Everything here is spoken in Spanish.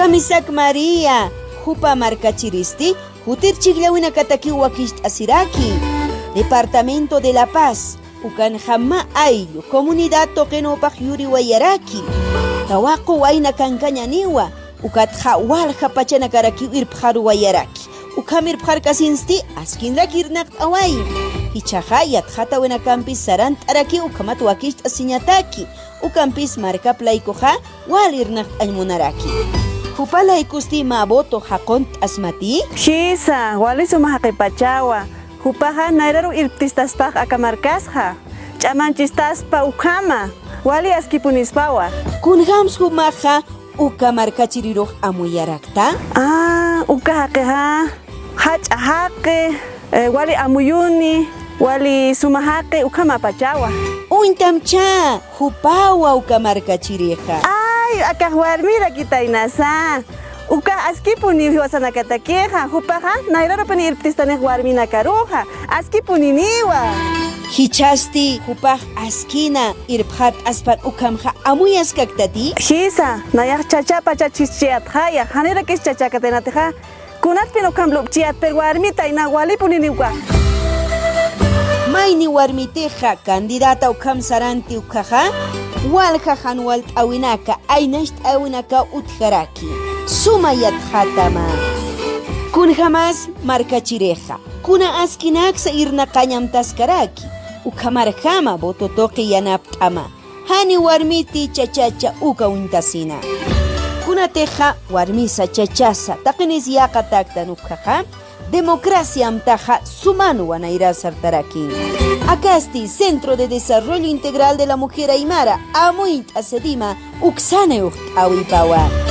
Ukamisak María, Jupa marcachiristi, Jutir Chiglawina Kataki Wakist Asiraki, Departamento de La Paz, Ukan Jama Ayllu, Comunidad Toqueno Pajyuri Wayaraki, Tawaku Waina Kankañaniwa, Ukat Hawal Hapachana Karaki Irpharu Wayaraki, Ukamir Parkasinsti, Askinrakirnak Away, Hichahayat Hatawena Campis Sarant Araki, Ukamat Wakist Asinyataki, Ukampis Marka Plaikoha, Walirnak Almunaraki. Hupala ikusti maboto hakont asmati? Shisa, wali sumahakipachawa. Hupaha nairaru irtistaspak akamarkasha. Chamancistaspa ukama. Wali askipunispawa. Kunhams humaha ukamarkachiriruj amuyarakta? Ukahakeha. Hachahake. Wali amuyuni. Wali sumahake ukamapachawa. Uintamcha, hupawa ukamarkachirija. Akahwarmira kita inasa. Uka askipuni hiwasanakatakeja. Hupaha nairara pani irtistane warmina karuja. Askipuni niwa. Hichasti hupaj askina irphat aspan ukamja amuyas kaktati? Shisa, nayak chachapa chachischiat haya. Hanira kis chachakatenateja. Kunatpin ukam lupchiat per warmita inawalipuni niwa. Maini warmiteja candidata ukam saranti ukaja. Walka hanwalt awinaka aynasht awinaka utjaraki sumayat hatama kun jamás markachireja kuna askinak sa irna kanyam taskaraki ukamarkama bototoki yanaptama hani warmiti chachacha uka untasina kuna teja warmisa chachasa taqinis yaqa taktan ukaja democracia amtaja sumanu wanaira sartaraki. Acasti, Centro de Desarrollo Integral de la Mujer Aymara, Amuit Asedima, Uxane Awipawa.